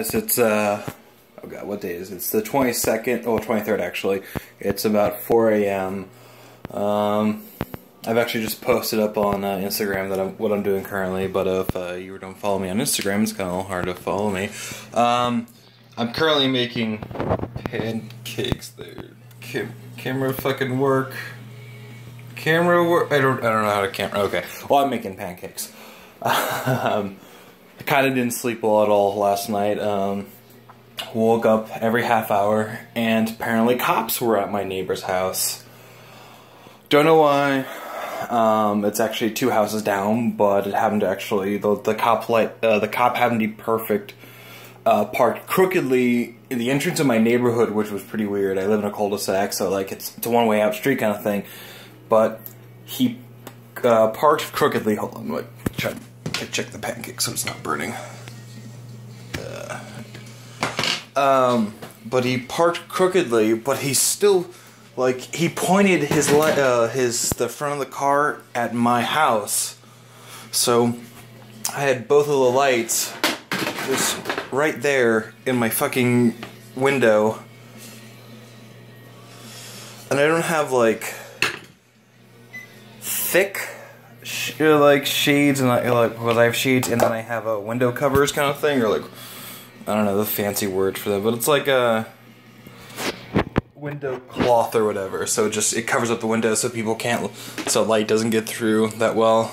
It's oh god, what day is it? It's the 22nd, oh 23rd actually. It's about 4 a.m. I've actually just posted up on Instagram that what I'm doing currently, but if you don't follow me on Instagram, it's kind of hard to follow me. I'm currently making pancakes there. Camera fucking work. Camera work. I don't know how to camera. Okay. Well, I'm making pancakes. I kind of didn't sleep well at all last night. Woke up every half hour, and apparently cops were at my neighbor's house. Don't know why. It's actually 2 houses down, but it happened to actually the cop happened to be perfect. Parked crookedly in the entrance of my neighborhood, which was pretty weird. I live in a cul-de-sac, so like it's a one-way out street kind of thing. But he parked crookedly. Hold on, let me try to check the pancake so it's not burning. But he parked crookedly, but he still, like, he pointed the front of the car at my house. So I had both of the lights just right there in my fucking window, and I don't have like thick like shades, and because I have shades and then I have a window covers kind of thing, or like I don't know the fancy word for that, but it's like a window cloth or whatever. So it covers up the window so people can't, so light doesn't get through that well.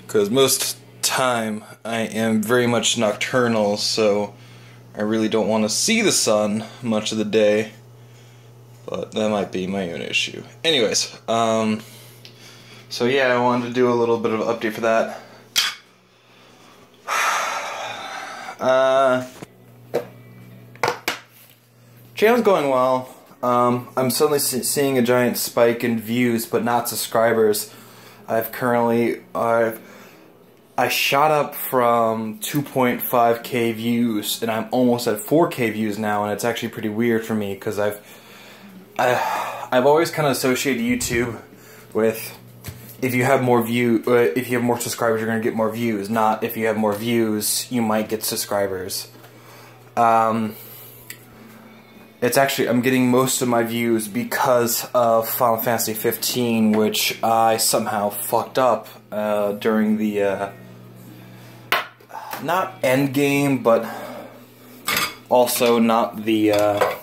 Because most time I am very much nocturnal, so I really don't want to see the sun much of the day. But that might be my own issue. Anyways, so yeah, I wanted to do a little bit of an update for that. Channel's going well. I'm suddenly seeing a giant spike in views, but not subscribers. I shot up from 2.5k views, and I'm almost at 4k views now, and it's actually pretty weird for me because I've always kind of associated YouTube with if you have more subscribers, you're gonna get more views. Not if you have more views, you might get subscribers. It's actually, I'm getting most of my views because of Final Fantasy 15, which I somehow fucked up during the not end game, but also not the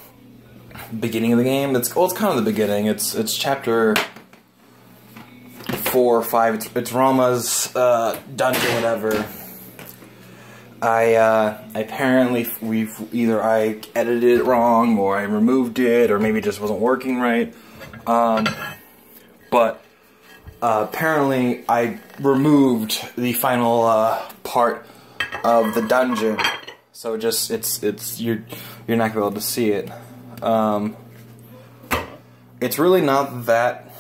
beginning of the game. It's kind of the beginning. It's chapter 4 or 5. It's Rama's dungeon, whatever. Apparently I edited it wrong, or I removed it, or maybe it just wasn't working right. But apparently I removed the final part of the dungeon, so you're not gonna be able to see it. It's really not that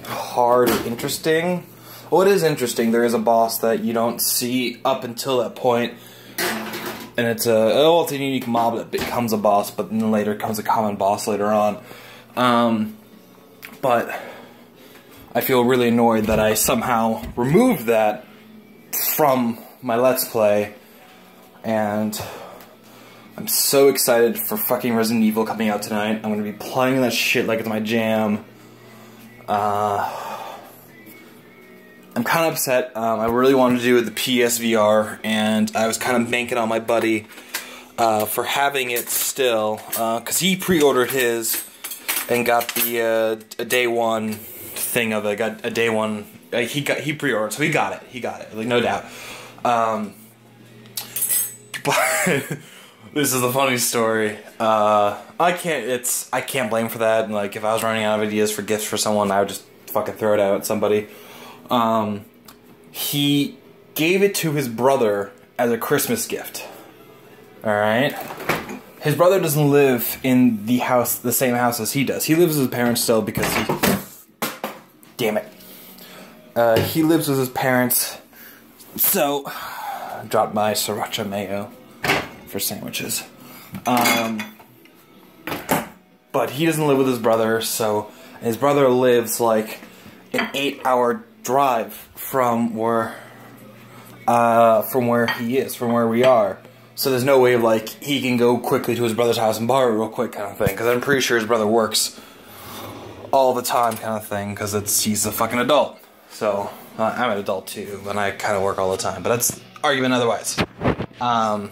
hard or interesting. Well, it is interesting. There is a boss that you don't see up until that point, and it's a unique mob that becomes a boss, but then later comes a common boss later on. But I feel really annoyed that I somehow removed that from my Let's Play, and I'm so excited for fucking Resident Evil coming out tonight. I'm gonna be playing that shit like it's my jam. I'm kind of upset. I really wanted to do it with the PSVR, and I was kind of banking on my buddy for having it still, because he pre-ordered his and got the a day one thing of it. Got a day one. He pre-ordered, so he got it. He got it, like no doubt. But this is the funny story. I can't blame for that. And like, if I was running out of ideas for gifts for someone, I would just fucking throw it out at somebody. He gave it to his brother as a Christmas gift. Alright? His brother doesn't live in the same house as he does. He lives with his parents still because damn it. He lives with his parents, so I dropped my sriracha mayo for sandwiches. But he doesn't live with his brother, so his brother lives like an 8-hour drive from where he is, from where we are. So there's no way of, like, he can go quickly to his brother's house and borrow it real quick kind of thing. Because I'm pretty sure his brother works all the time kind of thing. Because he's a fucking adult. So, I'm an adult too. And I kind of work all the time. But that's argument otherwise. But,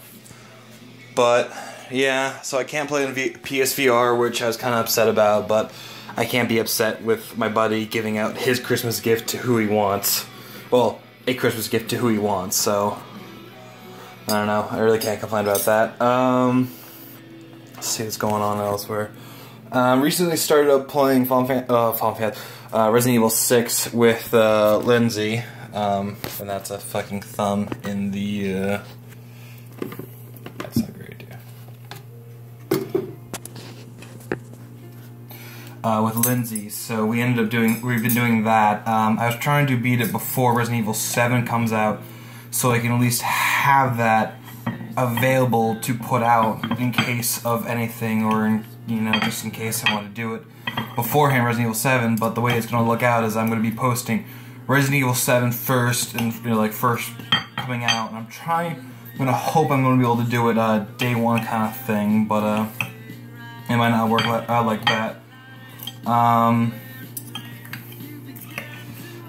yeah. So I can't play in PSVR, which I was kind of upset about. But I can't be upset with my buddy giving out his Christmas gift to who he wants. Well, a Christmas gift to who he wants. So, I don't know. I really can't complain about that. Let's see what's going on elsewhere. Recently started up playing Resident Evil 6 with Lindsay. And that's a fucking thumb in the... That's not a great idea. With Lindsay. So we ended up we've been doing that. I was trying to beat it before Resident Evil 7 comes out, so I can at least have that available to put out in case of anything, or just in case I want to do it beforehand Resident Evil 7. But the way it's going to look out is I'm going to be posting Resident Evil 7 first, and first coming out. And I'm going to hope I'm going to be able to do it day one kind of thing, but it might not work like that.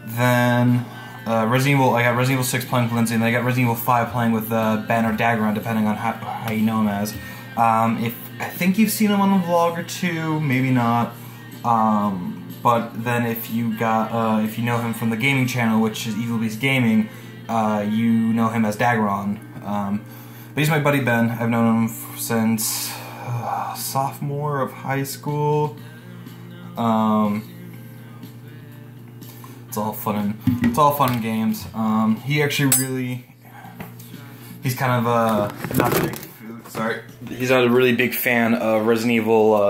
Then Resident Evil, I got Resident Evil 6 playing with Lindsay, and then I got Resident Evil 5 playing with Ben or Daggeron, depending on how you know him as. I think you've seen him on a vlog or two, maybe not. But then if you know him from the gaming channel, which is Evil Beast Gaming, you know him as Daggeron. But he's my buddy Ben. I've known him since sophomore of high school. It's all fun and games. He actually he's kind of not a big sorry. He's not a really big fan of Resident Evil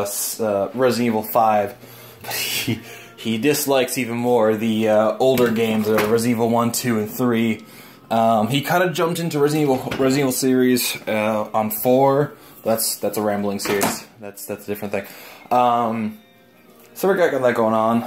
5, but he dislikes even more the older games, Resident Evil 1, 2, and 3. He kind of jumped into Resident Evil series on 4. That's a rambling series. That's a different thing. So we got that going on.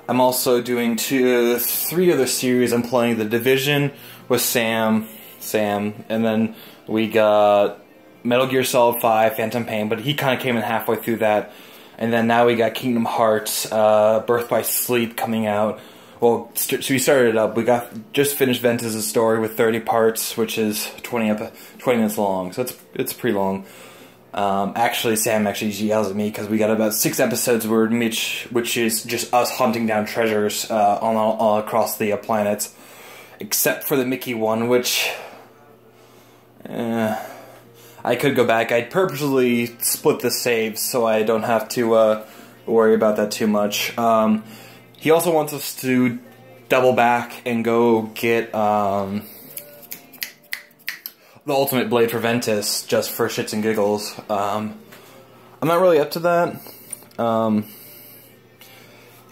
I'm also doing 3 other series. I'm playing The Division with Sam, and then we got Metal Gear Solid 5, Phantom Pain, but he kind of came in halfway through that. And then now we got Kingdom Hearts, Birth by Sleep coming out. Well, so we started it up. We just finished Ventus' story with 30 parts, which is 20 minutes long, so it's pretty long. Actually, Sam yells at me because we got about 6 episodes which is just us hunting down treasures all across the planets, except for the Mickey one, which I could go back. I'd purposely split the saves so I don't have to worry about that too much. He also wants us to double back and go get the Ultimate Blade for Ventus, just for shits and giggles. I'm not really up to that. I'm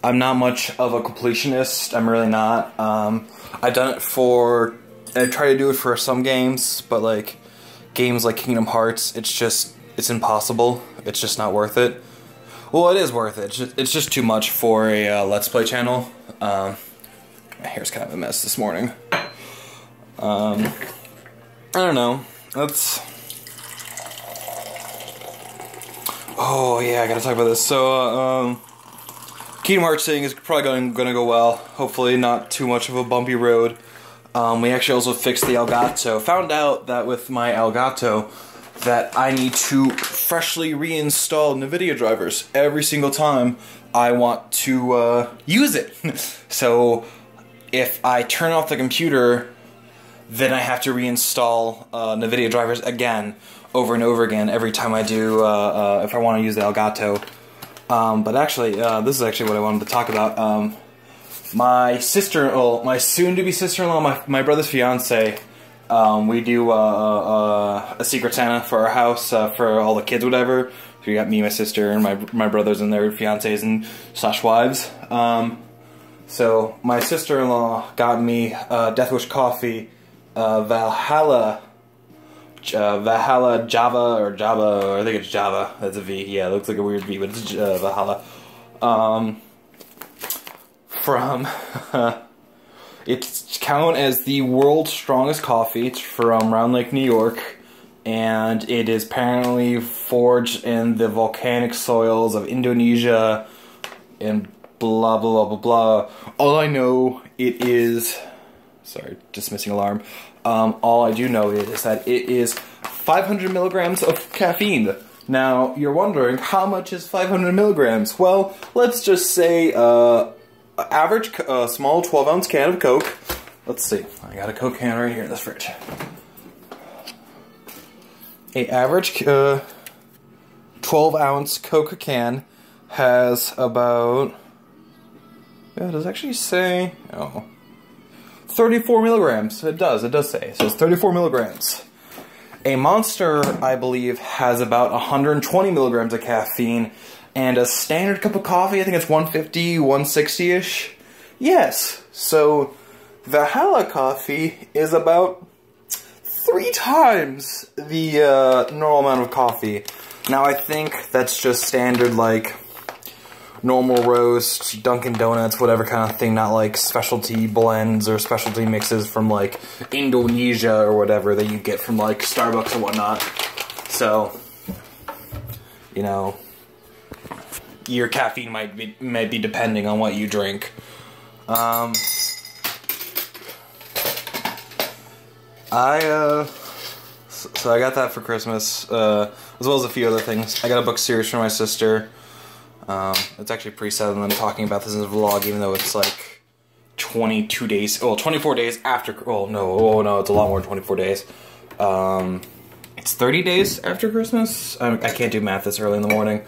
not much of a completionist. I'm really not. I've done it I try to do it for some games, but like games like Kingdom Hearts, it's impossible. It's just not worth it. Well, it is worth it. It's just too much for a Let's Play channel. My hair's kind of a mess this morning. I don't know. Oh yeah, I gotta talk about this. So, Kingdom Hearts thing is probably gonna go well. Hopefully, not too much of a bumpy road. We actually also fixed the Elgato. Found out that with my Elgato, that I need to freshly reinstall NVIDIA drivers every single time I want to use it. So, if I turn off the computer, then I have to reinstall NVIDIA drivers again, over and over again, every time I do, if I want to use the Elgato. But actually, this is actually what I wanted to talk about. My soon-to-be sister-in-law, my brother's fiance, we do a Secret Santa for our house, for all the kids, whatever. So you got me, my sister, and my brothers and their fiancés and / wives. So my sister-in-law got me Death Wish coffee, Valhalla Java, or I think it's Java. That's a V. Yeah, it looks like a weird V, but it's Valhalla. From it's counted as the world's strongest coffee. It's from Round Lake, New York. and it is apparently forged in the volcanic soils of Indonesia, and blah blah blah blah blah. All I know it is, sorry, dismissing alarm. All I do know is that it is 500 milligrams of caffeine. Now, you're wondering, how much is 500 milligrams? Well, let's just say, average, small 12-ounce can of Coke. Let's see, I got a Coke can right here in this fridge. A average, 12-ounce Coke can has about, yeah, does it actually say, oh, 34 milligrams. It does say. So it's 34 milligrams. A Monster, I believe, has about 120 milligrams of caffeine, and a standard cup of coffee, I think it's 150, 160-ish. Yes, so Valhalla coffee is about 3 times the normal amount of coffee. Now, I think that's just standard, like, normal roast, Dunkin' Donuts, whatever kind of thing, not like specialty blends or specialty mixes from like Indonesia or whatever that you get from like Starbucks or whatnot. So, you know, your caffeine might be depending on what you drink. So I got that for Christmas, as well as a few other things. I got a book series for my sister. It's actually pretty sad that I'm talking about this in a vlog, even though it's like 22 days, well, 24 days after, oh no, it's a lot more than 24 days. It's 30 days after Christmas? I can't do math this early in the morning.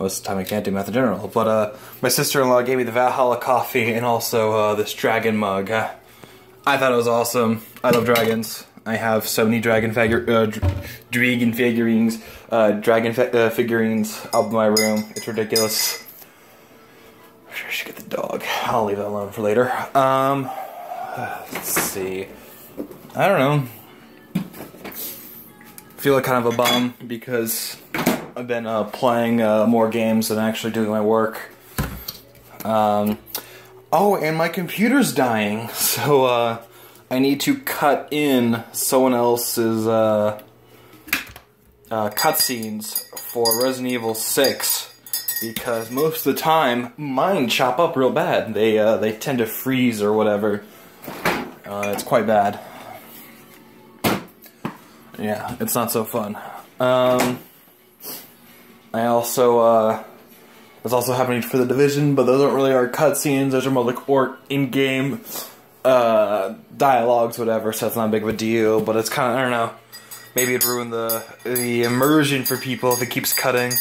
Most of the time I can't do math in general. But, my sister-in-law gave me the Valhalla coffee and also, this dragon mug. I thought it was awesome. I love dragons. I have so many dragon figurines up in my room. It's ridiculous. I should get the dog. I'll leave that alone for later. Let's see. I don't know. I feel like kind of a bum because I've been playing more games than actually doing my work. Oh, and my computer's dying, so I need to cut in someone else's cutscenes for Resident Evil 6 because most of the time mine chop up real bad. They tend to freeze or whatever. It's quite bad. Yeah, it's not so fun. I also it's also happening for The Division, but those aren't really our cutscenes. Those are more like in-game dialogues, whatever, so it's not big of a deal, but it's kind of, I don't know, maybe it'd ruin the immersion for people if it keeps cutting.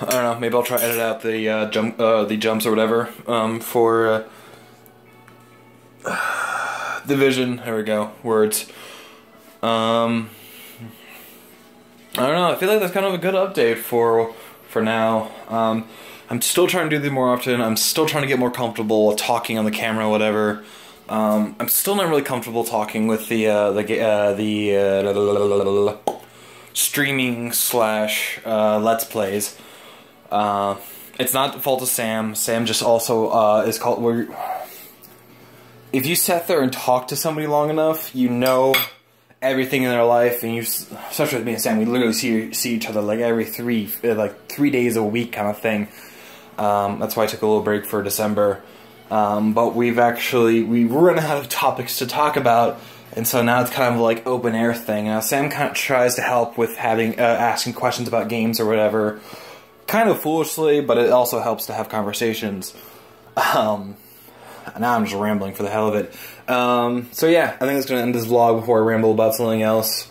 I don't know, maybe I'll try to edit out the jumps or whatever, for Division, there we go, words. I don't know, I feel like that's kind of a good update for now. I'm still trying to do them more often. I'm still trying to get more comfortable talking on the camera, whatever. I'm still not really comfortable talking with the streaming slash Let's Plays. It's not the fault of Sam. Sam just also is called. If you sit there and talk to somebody long enough, you know everything in their life, and especially with me and Sam, we literally see each other like every 3 days a week kind of thing. That's why I took a little break for December. But we've run out of topics to talk about, and so now it's kind of like open air thing. Now Sam kind of tries to help with asking questions about games or whatever, kind of foolishly, but it also helps to have conversations. Now I'm just rambling for the hell of it. So yeah, I think it's going to end this vlog before I ramble about something else.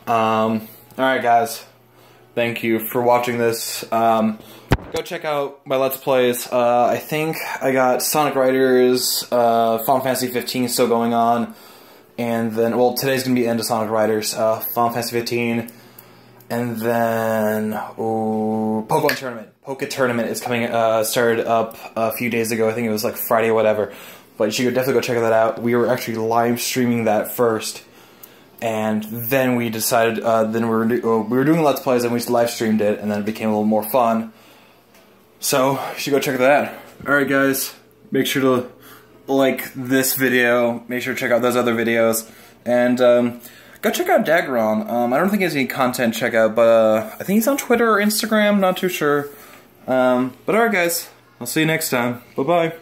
Alright guys, thank you for watching this. Go check out my Let's Plays. I think I got Sonic Riders, Final Fantasy 15 still going on, and then, well, today's going to be the end of Sonic Riders, Final Fantasy 15, and then, Pokemon Tournament. Poké Tournament is coming, started up a few days ago. I think it was like Friday or whatever. But you should definitely go check that out. We were actually live streaming that first, and then we decided, then we were doing Let's Plays, and we just live streamed it, and then it became a little more fun. So, you should go check that out. Alright guys, make sure to like this video, make sure to check out those other videos, and go check out Dagron. I don't think he has any content to check out, but I think he's on Twitter or Instagram, not too sure. But alright guys, I'll see you next time. Bye-bye.